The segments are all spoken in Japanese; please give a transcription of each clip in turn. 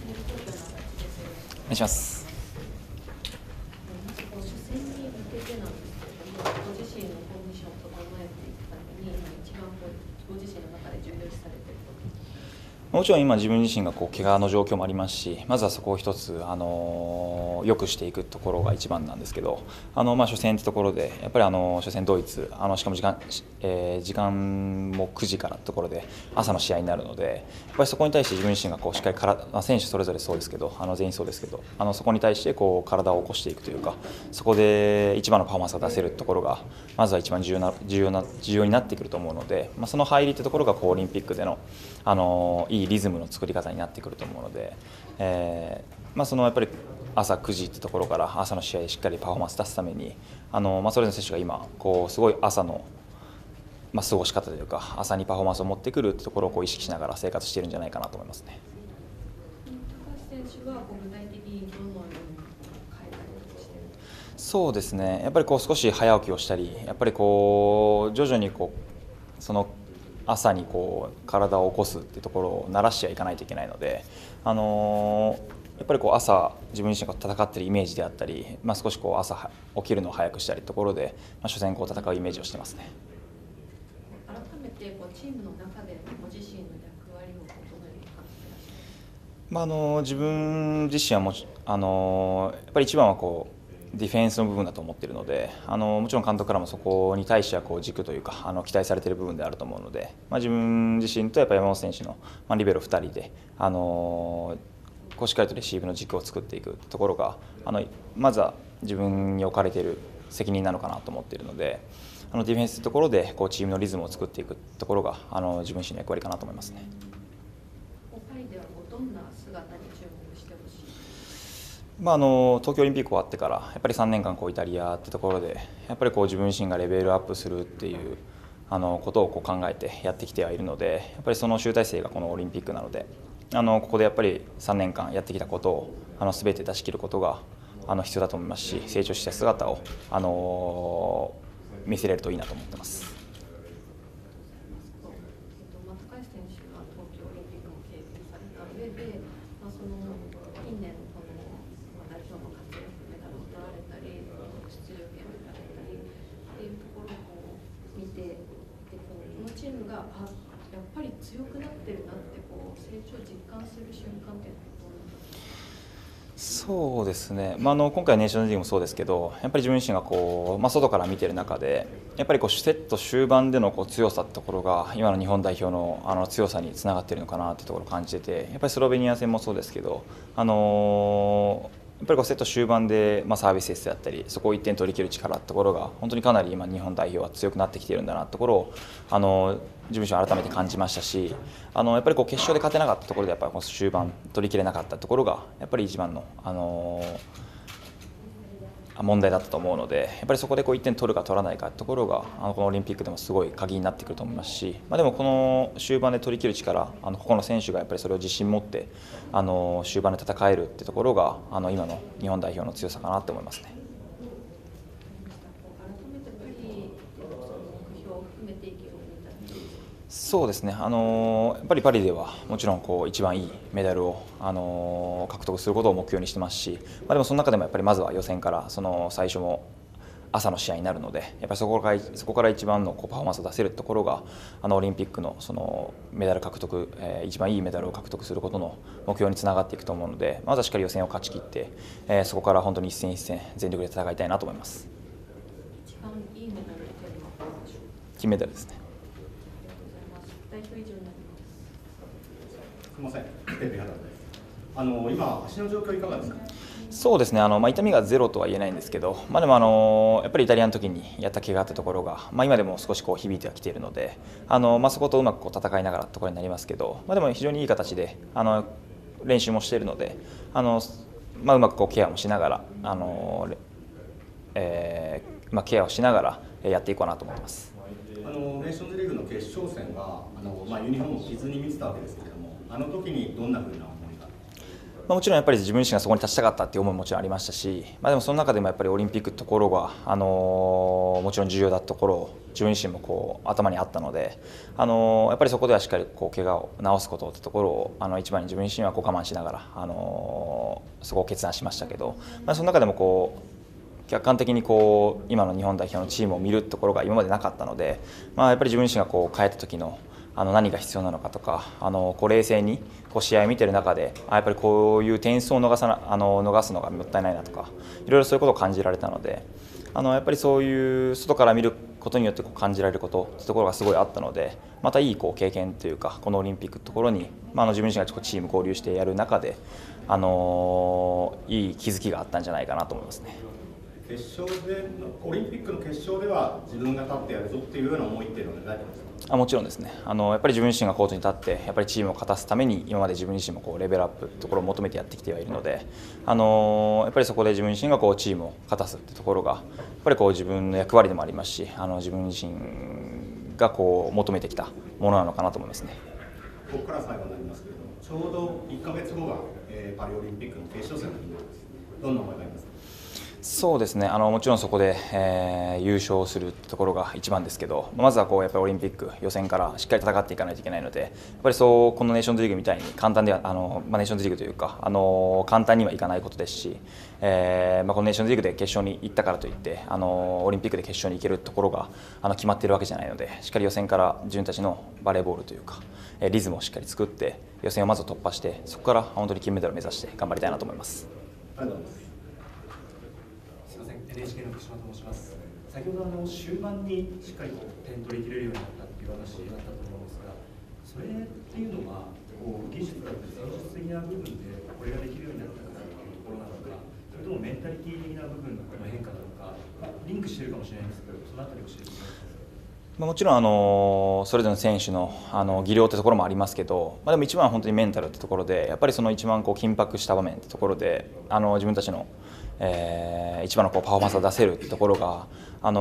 願いします。初戦に向けてなんですけれども、ご自身のコンディションを整えていくために、一番ご自身の中で重要視されていること。もちろん今自分自身が怪我の状況もありますし、まずはそこを一つ、良くしていくところが一番なんですけど、初戦というところでやっぱり初戦ドイツ、しかも時間も9時からというところで朝の試合になるので、やっぱりそこに対して自分自身がしっかり選手それぞれそうですけど、全員そうですけど、そこに対して体を起こしていくというか、そこで一番のパフォーマンスが出せるところがまずは一番重要になってくると思うので、その入りというところがオリンピックでのいいリズムの作り方になってくると思うので、そのやっぱり朝9時ってところから朝の試合でしっかりパフォーマンス出すためにそれぞれの選手が今すごい朝の過ごし方というか朝にパフォーマンスを持ってくるってところを意識しながら生活しているんじゃないかなと思いますね。高橋選手は具体的にどのように変えたりしているんですか？そうですね、やっぱり少し早起きをしたり、やっぱり徐々にその朝に体を起こすっていうところを慣らしてはいかないといけないので、やっぱり朝自分自身が戦っているイメージであったり、少し朝起きるのを早くしたりというところで、初戦戦うイメージをしてますね。改めてチームの中でご自身の役割をどのように感じていらっしゃいますか？自分自身はやっぱり一番はディフェンスの部分だと思っているので、もちろん監督からもそこに対しては軸というか期待されている部分であると思うので、自分自身とやっぱ山本選手のリベロ2人で、しっかりとレシーブの軸を作っていくところがまずは自分に置かれている責任なのかなと思っているので、ディフェンスのところでチームのリズムを作っていくところが自分自身の役割かなと思いますね。パリではどんな姿に注目してほしい？東京オリンピック終わってからやっぱり3年間イタリアってところでやっぱり自分自身がレベルアップするっていうことを考えてやってきてはいるので、やっぱりその集大成がこのオリンピックなので、ここでやっぱり3年間やってきたことを全て出し切ることが必要だと思いますし、成長した姿を見せれるといいなと思ってます。高橋選手は東京オリンピックも経験された上で、その近年の代表の活躍、メダルを取られたり、出場権を取られたりっていうところを見て、このチームがやっぱり強くなってるなって成長を実感する瞬間っていうのはどうなんですか？そうですね、今回ネーションズリーグもそうですけど、やっぱり自分自身が外から見ている中でやっぱりセット終盤での強さってところが今の日本代表の強さにつながっているのかなというところを感じてて、やっぱりスロベニア戦もそうですけど、やっぱりセット終盤でサービスエースであったりそこを1点取り切る力ってところが本当にかなり今日本代表は強くなってきているんだなってところを自分自身改めて感じましたし、やっぱり決勝で勝てなかったところでやっぱり終盤取り切れなかったところがやっぱり一番の、問題だったと思うので、やっぱりそこで1点取るか取らないかというところがこのオリンピックでもすごい鍵になってくると思いますし、でもこの終盤で取り切る力、個々の選手がやっぱりそれを自信持って終盤で戦えるってところが今の日本代表の強さかなと思いますね。そうですね、やっぱりパリではもちろん一番いいメダルを獲得することを目標にしてますし、でもその中でもやっぱりまずは予選から最初も朝の試合になるので、やっぱりそこから一番のパフォーマンスを出せるところがオリンピックのメダル獲得、一番いいメダルを獲得することの目標につながっていくと思うので、まずはしっかり予選を勝ち切って、そこから本当に一戦一戦全力で戦いたいなと思います。一番いいメダルというのは何でしょう？金メダルですね。代表以上になります。すみません、今、足の状況いかがですか？そうですね、痛みがゼロとは言えないんですけど、でもやっぱりイタリアの時にやった怪我というところが、今でも少し響いてはきているので、そことうまく戦いながらというところになりますけど、でも非常にいい形で練習もしているので、うまくケアもしながら、ケアをしながらやっていこうかなと思ってます。ネーションズリーグの決勝戦はユニフォームを着ずに見てたわけですけれども、あの時にどんなふうな思いが？もちろんやっぱり自分自身がそこに立ちたかったっていう思いももちろんありましたし、でもその中でもやっぱりオリンピックってところが、もちろん重要だったところ自分自身も頭にあったので、やっぱりそこではしっかり怪我を治すことってところを一番に自分自身は我慢しながら、そこを決断しましたけど、その中でも客観的に今の日本代表のチームを見るところが今までなかったので、やっぱり自分自身が変えた時の何が必要なのかとか、冷静に試合を見ている中でやっぱりこういう点数を逃すのがもったいないなとか、いろいろそういうことを感じられたので、やっぱりそういう外から見ることによって感じられることというところがすごいあったので、またいい経験というか、このオリンピックのところに、自分自身がチーム合流してやる中で、いい気づきがあったんじゃないかなと思いますね。決勝でオリンピックの決勝では自分が立ってやるぞっていうような思いっていうのは出てますか？もちろんですね。やっぱり自分自身がコートに立ってやっぱりチームを勝たすために今まで自分自身もレベルアップというところを求めてやってきてはいるので、やっぱりそこで自分自身がチームを勝たすというところがやっぱり自分の役割でもありますし、自分自身が求めてきたものなのかなと思いますね。ここから最後になりますけれども、ちょうど1ヶ月後がパリオリンピックの決勝戦の日です。どんな思いがありますか？そうですね、もちろんそこで、優勝するところが一番ですけど、まずはやっぱりオリンピック予選からしっかり戦っていかないといけないので、やっぱりこのネーションズリーグみたいに簡単ではネーションズリーグというか簡単にはいかないことですし、このネーションズリーグで決勝に行ったからといってオリンピックで決勝に行けるところが決まっているわけじゃないので、しっかり予選から自分たちのバレーボールというかリズムをしっかり作って予選をまず突破して、そこから本当に金メダルを目指して頑張りたいなと思います。ありがとうございます。NHK の福島と申します。先ほど終盤にしっかり点取り切れるようになったっていう話だったと思うんですが、それっていうのは技術だったり戦術的な部分でこれができるようになったからっていうところなのか、それともメンタリティ的な部分の変化なのか、リンクしてるかもしれないんですけど、そのあたり教えてください。もちろんそれぞれの選手の技量というところもありますけど、でも一番は本当にメンタルというところで、やっぱりその一番緊迫した場面というところで自分たちの一番のパフォーマンスを出せるというところが関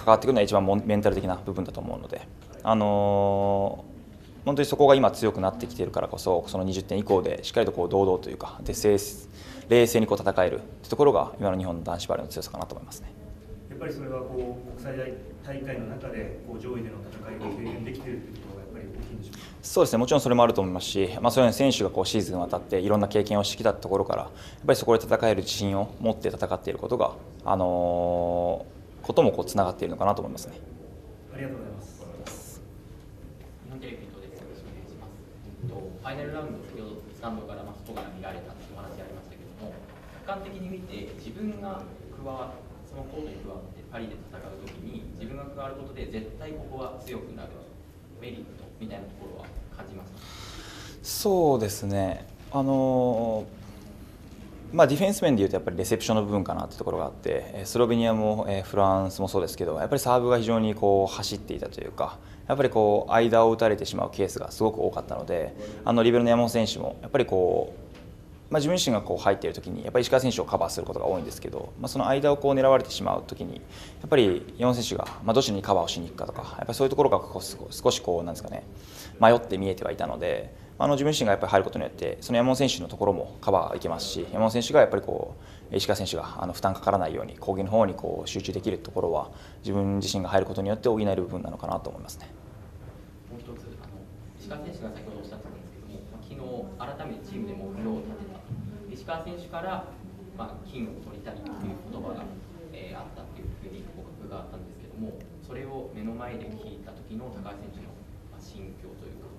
わってくるのは一番メンタル的な部分だと思うので、本当にそこが今強くなってきているからこそ、その20点以降でしっかりと堂々というか冷静に戦えるというところが今の日本の男子バレーの強さかなと思いますね。やっぱりそれは国際大会の中で上位での戦いを経験できているということがやっぱり大きいんでしょうか？そうですね、もちろんそれもあると思いますし、そういうような選手がシーズンにわたっていろんな経験をしてきたところから、やっぱりそこで戦える自信を持って戦っていることが、こともつながっているのかなと思いますね。ありがとうございます。日本テレビの伊藤です。よろしくお願いします。ファイナルラウンド、先ほどスタンドから外から見られたというお話ありましたけれども、客観的に見て自分がそのコートに加わってパリで戦うときに自分が加わることで絶対ここは強くなるメリットみたいなところは感じますか？そうですね、ディフェンス面でいうとやっぱりレセプションの部分かなというところがあって、スロベニアもフランスもそうですけど、やっぱりサーブが非常に走っていたというか、やっぱり間を打たれてしまうケースがすごく多かったので、リベロの山本選手もやっぱり自分自身が入っているときにやっぱり石川選手をカバーすることが多いんですけど、その間を狙われてしまうときにやっぱり山本選手がどちらにカバーをしに行くかとか、やっぱりそういうところが少しなんですかね、迷って見えてはいたので、自分自身がやっぱり入ることによってその山本選手のところもカバーいけますし、山本選手がやっぱり石川選手が負担かからないように攻撃の方に集中できるところは自分自身が入ることによって補える部分なのかなと思いますね。もう一つ石川選手が先ほどおっしゃってたんですけども、昨日改めてチームで目標を立てた石川選手から、金を取りたいという言葉が、あったというふうに報告があったんですけども、それを目の前で聞いた時の高橋選手の心境というか、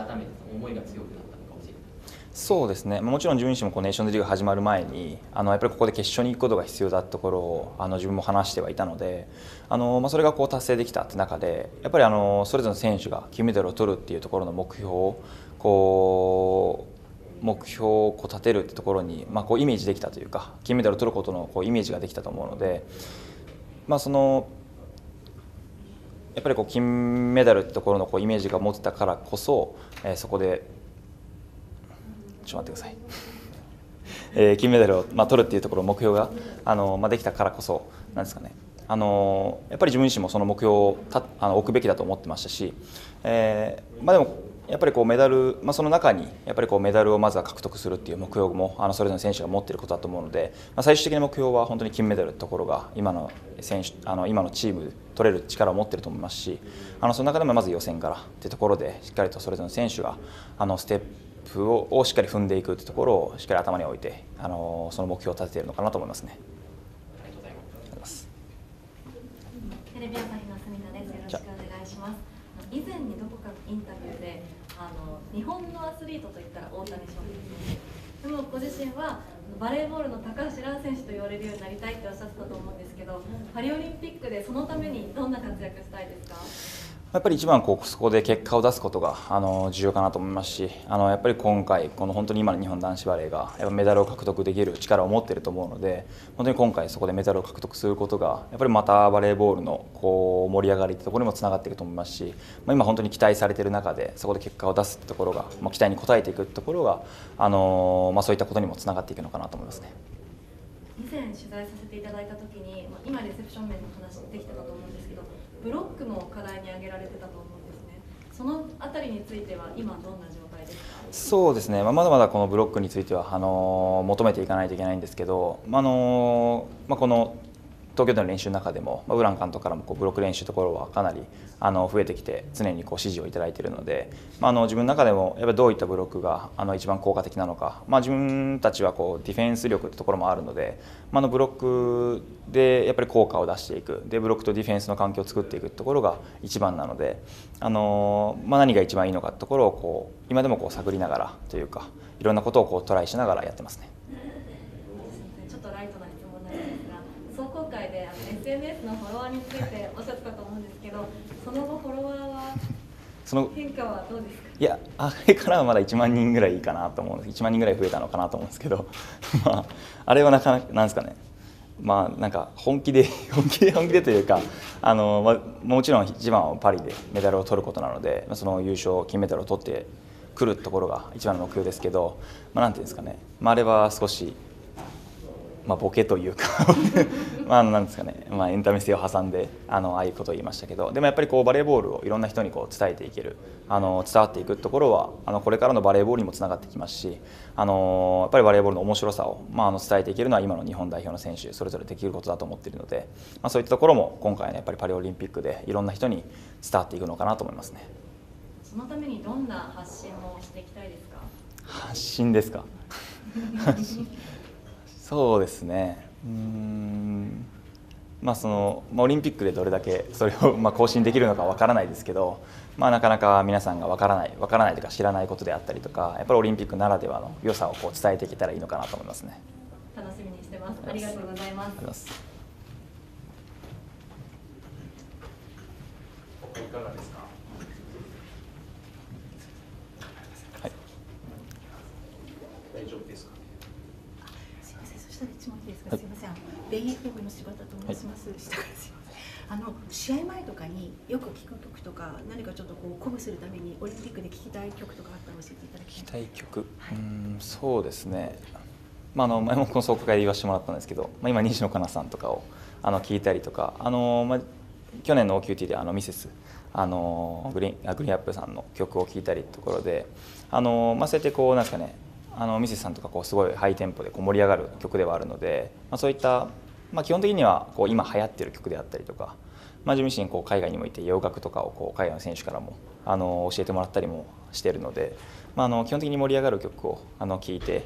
改めてその思いが強くなったのか教えてください。そうですね、もちろん自分自身もネーションズリーグ始まる前にやっぱりここで決勝に行くことが必要だったところを自分も話してはいたので、それが達成できたって中で、やっぱりそれぞれの選手が金メダルを取るっていうところの目標を立てるってところに、イメージできたというか、金メダルを取ることのイメージができたと思うので、やっぱり金メダルってところのイメージが持ってたからこそ、そこでちょっと待ってください金メダルを取るっていうところ目標ができたからこそなんですかね、やっぱり自分自身もその目標を置くべきだと思ってましたし、でもやっぱりこうメダル、その中にやっぱりこうメダルをまずは獲得するっていう目標もそれぞれの選手が持っていることだと思うので、最終的な目標は本当に金メダルってところが今の選手今のチーム取れる力を持っていると思いますし、その中でもまず予選からっていうところでしっかりとそれぞれの選手がステップをしっかり踏んでいくっていうところをしっかり頭に置いてその目標を立てているのかなと思いますね。ありがとうございます。テレビ朝日の住田です。よろしくお願いします。以前にどこかのインタビューで日本のアスリートといったら大谷翔平選手、でもご自身はバレーボールの高橋藍選手と言われるようになりたいっておっしゃってたと思うんですけど、パリオリンピックでそのためにどんな活躍したいですか？やっぱり一番そこで結果を出すことが重要かなと思いますし、やっぱり今回本当に今の日本男子バレーがやっぱメダルを獲得できる力を持っていると思うので、本当に今回そこでメダルを獲得することがやっぱりまたバレーボールの盛り上がりというところにもつながっていくと思いますし、今本当に期待されている中でそこで結果を出すところが、期待に応えていくところがそういったことにもつながっていくのかなと思いますね。以前取材させていただいたときに、今レセプション面の話できてたと思うんですけど、ブロックも課題に挙げられてたと思うんですね。そのあたりについては今どんな状態ですか？そうですね、まだまだこのブロックについては求めていかないといけないんですけど、この東京での練習の中でもウラン監督からもブロック練習のところはかなり増えてきて常に指示をいただいているので、自分の中でもやっぱりどういったブロックが一番効果的なのか、自分たちはディフェンス力というところもあるので、ブロックでやっぱり効果を出していく、でブロックとディフェンスの環境を作っていくところが一番なので、何が一番いいのかというところを今でも探りながらというか、いろんなことをトライしながらやってますね。ちょっとライトな質問なんですが、壮行会でSNS のフォロワーについておっしゃってたと思うんですけど、その後フォロワーは変化はどうですか？いや、あれからはまだ1万人ぐらいいいかなと思うんです。1万人ぐらい増えたのかなと思うんですけどあれはなかなかなんですかね、なんか本気でというか、もちろん一番はパリでメダルを取ることなので、その優勝金メダルを取ってくるところが一番の目標ですけど、なんていうんですかね、あれは少しボケというかなんですかね、エンタメ性を挟んでああいうことを言いましたけど、でもやっぱりバレーボールをいろんな人に伝えていける、伝わっていくところはこれからのバレーボールにもつながってきますし、やっぱりバレーボールの面白さを伝えていけるのは今の日本代表の選手それぞれできることだと思っているので、そういったところも今回のやっぱりパリオリンピックでいろんな人に伝わっていくのかなと思いますね。そのためにどんな発信をしていきたいですか？発信ですかそうですね、オリンピックでどれだけそれを更新できるのかわからないですけど、なかなか皆さんがわからないというか知らないことであったりとか、やっぱりオリンピックならではの良さを伝えていけたらいいのかなと思いますね。楽しみにしてます。ありがとうございます。いかがですか？はい、大丈夫ですか？すみません、そしたら一問いいですか？すみません、ベイエフの柴田と申します。下からすみません。試合前とかによく聴く曲とか、何かちょっと鼓舞するためにオリンピックで聴きたい曲とかあったら教えていただきたい。聴きたい曲、そうですね。前もこの壮行会で言わせてもらったんですけど、今西野カナさんとかを聴いたりとか、去年の OQT でミセスグリーンアップさんの曲を聴いたりというところで、そうやってなんですかね、ミセスさんとかすごいハイテンポで盛り上がる曲ではあるので、そういった、基本的には今流行っている曲であったりとか、自分自身海外にもいて洋楽とかを海外の選手からも教えてもらったりもしているので、基本的に盛り上がる曲を聴いて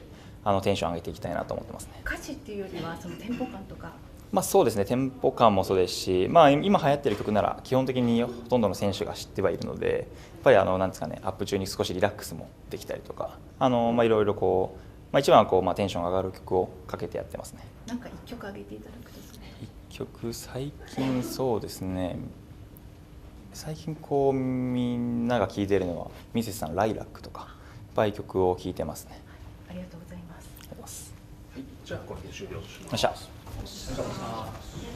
テンション上げていきたいなと思ってますね。歌詞っていうよりはそのテンポ感とか。そうですね、テンポ感もそうですし、今流行っている曲なら基本的にほとんどの選手が知ってはいるので、やっぱりなんですかね、アップ中に少しリラックスもできたりとか、いろいろ一番はテンションが上がる曲をかけてやってますね。なんか一曲上げていただくと。一曲最近そうですね。最近みんなが聴いているのはミセスさんのライラックとかいっぱい曲を聴いてますね。ありがとうございます。じゃあこれで終了します。よっしゃ。